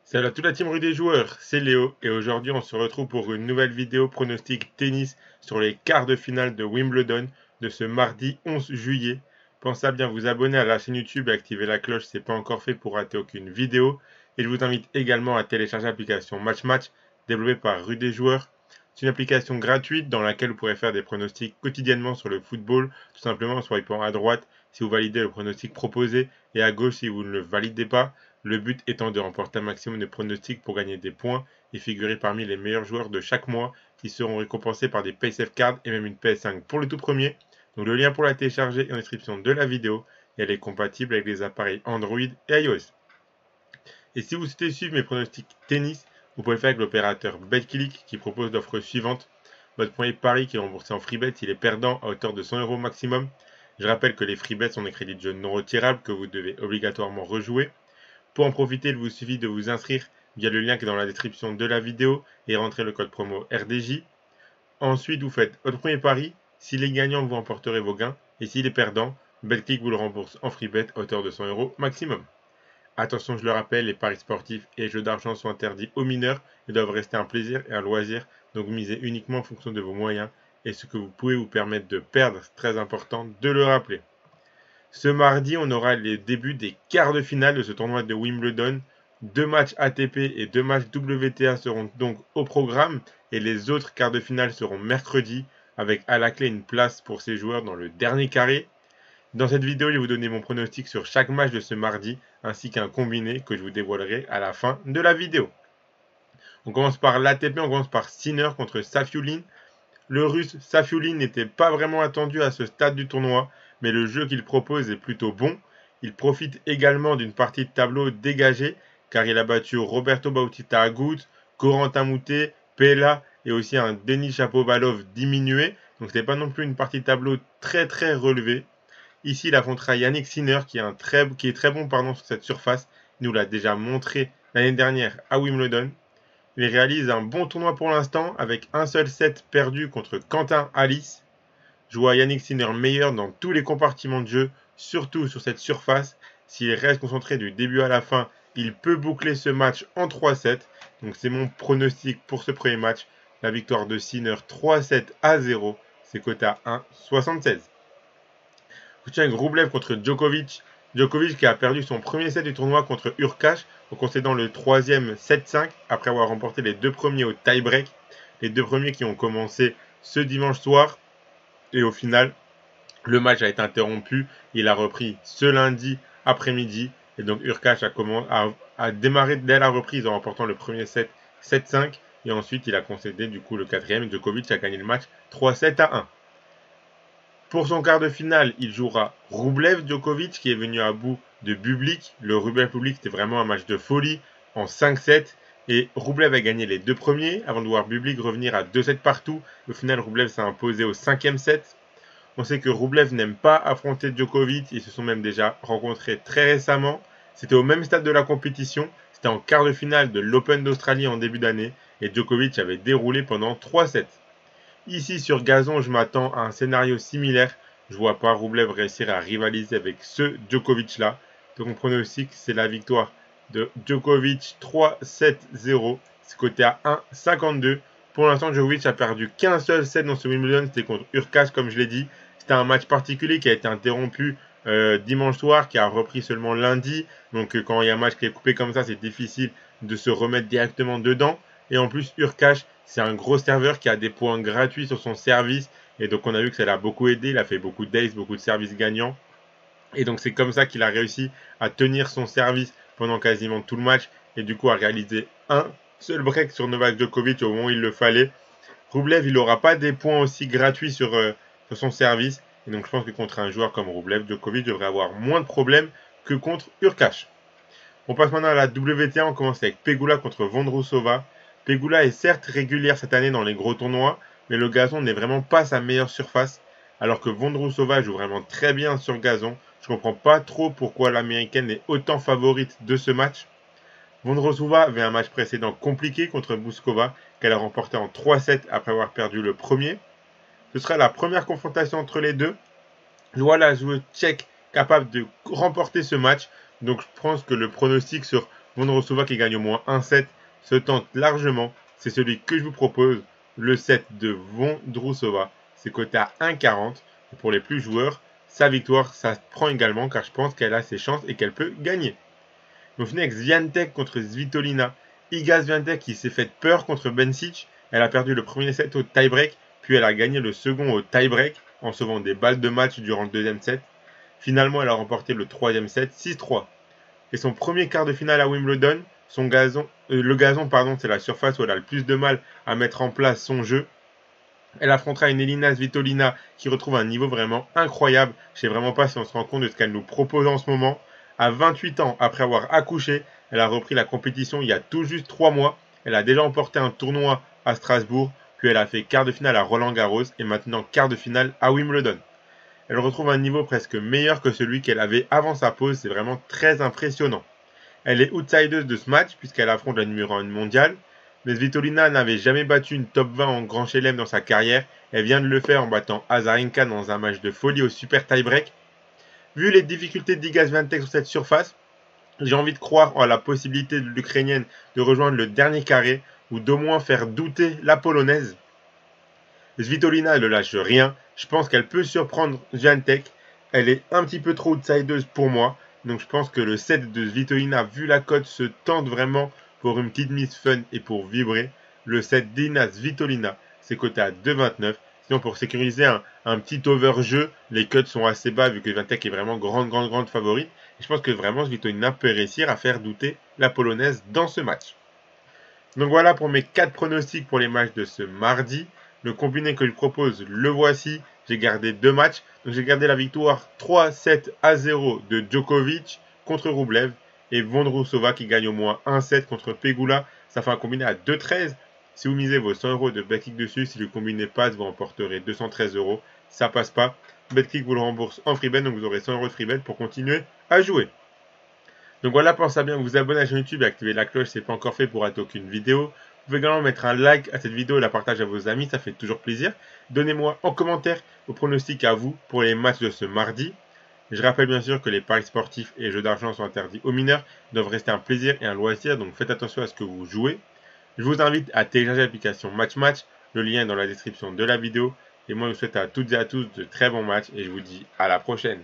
Salut à toute la team rue des joueurs, c'est Léo et aujourd'hui on se retrouve pour une nouvelle vidéo pronostic tennis sur les quarts de finale de Wimbledon de ce mardi 11 juillet. Pensez à bien vous abonner à la chaîne YouTube et activer la cloche si ce n'est pas encore fait pour rater aucune vidéo. Et je vous invite également à télécharger l'application Match Match développée par rue des joueurs. C'est une application gratuite dans laquelle vous pourrez faire des pronostics quotidiennement sur le football, tout simplement en swipant à droite si vous validez le pronostic proposé et à gauche si vous ne le validez pas. Le but étant de remporter un maximum de pronostics pour gagner des points et figurer parmi les meilleurs joueurs de chaque mois qui seront récompensés par des PaySafe Cards et même une PS5 pour le tout premier. Donc le lien pour la télécharger est en description de la vidéo et elle est compatible avec les appareils Android et iOS. Et si vous souhaitez suivre mes pronostics tennis, vous pouvez le faire avec l'opérateur BetClick qui propose l'offre suivante. Votre premier pari qui est remboursé en freebet, il est perdant à hauteur de 100 € maximum. Je rappelle que les freebets sont des crédits de jeu non retirables que vous devez obligatoirement rejouer. Pour en profiter, il vous suffit de vous inscrire via le lien qui est dans la description de la vidéo et rentrer le code promo RDJ. Ensuite, vous faites votre premier pari. S'il est gagnant, vous remporterez vos gains. Et s'il est perdant, BetClick vous le rembourse en freebet à hauteur de 100 € maximum. Attention, je le rappelle, les paris sportifs et jeux d'argent sont interdits aux mineurs et doivent rester un plaisir et un loisir. Donc misez uniquement en fonction de vos moyens et ce que vous pouvez vous permettre de perdre. C'est très important de le rappeler. Ce mardi, on aura les débuts des quarts de finale de ce tournoi de Wimbledon. 2 matchs ATP et 2 matchs WTA seront donc au programme et les autres quarts de finale seront mercredi avec à la clé une place pour ces joueurs dans le dernier carré. Dans cette vidéo, je vais vous donner mon pronostic sur chaque match de ce mardi ainsi qu'un combiné que je vous dévoilerai à la fin de la vidéo. On commence par l'ATP, on commence par Sinner contre Safiullin. Le russe Safiullin n'était pas vraiment attendu à ce stade du tournoi, mais le jeu qu'il propose est plutôt bon. Il profite également d'une partie de tableau dégagée, car il a battu Roberto Bautista Agut, Corentin Moutet, Pella et aussi un Denis Shapovalov diminué. Donc ce n'est pas non plus une partie de tableau très relevée. Ici, il affrontera Yannick Sinner qui est très bon sur cette surface. Il nous l'a déjà montré l'année dernière à Wimbledon. Il réalise un bon tournoi pour l'instant avec un seul set perdu contre Quentin Alice. Je vois Yannick Sinner meilleur dans tous les compartiments de jeu, surtout sur cette surface. S'il reste concentré du début à la fin, il peut boucler ce match en 3-7. Donc c'est mon pronostic pour ce premier match. La victoire de Sinner 3-7-0. C'est coté à 1,76. Je tiens Rublev contre Djokovic. Djokovic qui a perdu son premier set du tournoi contre Hurkacz en concédant le troisième 7-5 après avoir remporté les deux premiers au tie-break. Les deux premiers qui ont commencé ce dimanche soir. Et au final, le match a été interrompu. Il a repris ce lundi après-midi. Et donc Hurkacz a démarré dès la reprise en remportant le premier set 7-5. Et ensuite, il a concédé du coup le quatrième. Djokovic a gagné le match 3-7-1. Pour son quart de finale, il jouera Rublev Djokovic qui est venu à bout de Bublik. Le Rublev Bublik c'était vraiment un match de folie en 5-7 et Rublev a gagné les deux premiers avant de voir Bublik revenir à 2-7 partout. Au final, Rublev s'est imposé au 5e set. On sait que Rublev n'aime pas affronter Djokovic, ils se sont même déjà rencontrés très récemment. C'était au même stade de la compétition, c'était en quart de finale de l'Open d'Australie en djokovic d'année et Djokovic avait déroulé pendant 3 sets. Ici sur gazon, je m'attends à un scénario similaire. Je ne vois pas Rublev réussir à rivaliser avec ce Djokovic là. Donc mon pronostic, c'est la victoire de Djokovic 3-7-0. C'est coté à 1,52. Pour l'instant, Djokovic a perdu qu'un seul set dans ce Wimbledon. C'était contre Hurkacz, comme je l'ai dit. C'était un match particulier qui a été interrompu dimanche soir, qui a repris seulement lundi. Donc quand il y a un match qui est coupé comme ça, c'est difficile de se remettre directement dedans. Et en plus, Hurkacz, c'est un gros serveur qui a des points gratuits sur son service. Et donc on a vu que ça l'a beaucoup aidé. Il a fait beaucoup d'aces, beaucoup de services gagnants. Et donc c'est comme ça qu'il a réussi à tenir son service pendant quasiment tout le match. Et du coup à réaliser un seul break sur Novak Djokovic au moment où il le fallait. Rublev, il n'aura pas des points aussi gratuits sur son service. Et donc je pense que contre un joueur comme Rublev, Djokovic devrait avoir moins de problèmes que contre Hurkacz. On passe maintenant à la WTA. On commence avec Pegula contre Vondrousova. Pegula est certes régulière cette année dans les gros tournois, mais le gazon n'est vraiment pas sa meilleure surface, alors que Vondrousova joue vraiment très bien sur gazon. Je ne comprends pas trop pourquoi l'américaine est autant favorite de ce match. Vondrousova avait un match précédent compliqué contre Bouzkova, qu'elle a remporté en 3-7 après avoir perdu le premier. Ce sera la première confrontation entre les deux. Je vois la joueuse tchèque capable de remporter ce match, donc je pense que le pronostic sur Vondrousova qui gagne au moins 1-7 se tente largement. C'est celui que je vous propose, le set de Vondrousova. C'est coté à 1,40. Et pour les plus joueurs, sa victoire, ça se prend également car je pense qu'elle a ses chances et qu'elle peut gagner. On finit avec Swiatek contre Svitolina. Iga Swiatek qui s'est fait peur contre Bencic. Elle a perdu le premier set au tie-break, puis elle a gagné le second au tie-break en sauvant des balles de match durant le deuxième set. Finalement, elle a remporté le troisième set 6-3. Et son premier quart de finale à Wimbledon, le gazon, c'est la surface où elle a le plus de mal à mettre en place son jeu. Elle affrontera une Elina Svitolina qui retrouve un niveau vraiment incroyable. Je ne sais vraiment pas si on se rend compte de ce qu'elle nous propose en ce moment. À 28 ans, après avoir accouché, elle a repris la compétition il y a tout juste 3 mois. Elle a déjà remporté un tournoi à Strasbourg, puis elle a fait quart de finale à Roland-Garros et maintenant quart de finale à Wimbledon. Elle retrouve un niveau presque meilleur que celui qu'elle avait avant sa pause, c'est vraiment très impressionnant. Elle est outsideuse de ce match puisqu'elle affronte la numéro 1 mondiale, mais Svitolina n'avait jamais battu une top 20 en Grand Chelem dans sa carrière. Elle vient de le faire en battant Azarenka dans un match de folie au super tie-break. Vu les difficultés d'Iga Swiatek sur cette surface, j'ai envie de croire en la possibilité de l'Ukrainienne de rejoindre le dernier carré ou d'au moins faire douter la Polonaise. Svitolina, elle ne lâche rien. Je pense qu'elle peut surprendre Swiatek. Elle est un petit peu trop outsideuse pour moi. Donc je pense que le set de Svitolina, vu la cote, se tente vraiment pour une petite mise fun et pour vibrer. Le set d'Ina Svitolina, c'est coté à 2,29. Sinon, pour sécuriser un petit over-jeu, les cotes sont assez bas vu que Swiatek est vraiment grande favorite. Et je pense que vraiment Svitolina peut réussir à faire douter la Polonaise dans ce match. Donc voilà pour mes 4 pronostics pour les matchs de ce mardi. Le combiné que je propose, le voici. J'ai gardé 2 matchs. Donc j'ai gardé la victoire 3-7-0 de Djokovic contre Rublev et Vondrousova qui gagne au moins 1-7 contre Pegula. Ça fait un combiné à 2,13. Si vous misez vos 100 € de BetClick dessus, si le combiné passe, vous remporterez 213 €. Ça passe pas. BetClick vous le rembourse en freebet, donc vous aurez 100 € de freebet pour continuer à jouer. Donc voilà, pensez à bien vous abonner à la chaîne YouTube et activer la cloche si ce n'est pas encore fait pour rater aucune vidéo. Vous pouvez également mettre un like à cette vidéo et la partager à vos amis, ça fait toujours plaisir. Donnez-moi en commentaire vos pronostics à vous pour les matchs de ce mardi. Je rappelle bien sûr que les paris sportifs et jeux d'argent sont interdits aux mineurs, doivent rester un plaisir et un loisir, donc faites attention à ce que vous jouez. Je vous invite à télécharger l'application MatchMatch, le lien est dans la description de la vidéo. Et moi je vous souhaite à toutes et à tous de très bons matchs et je vous dis à la prochaine.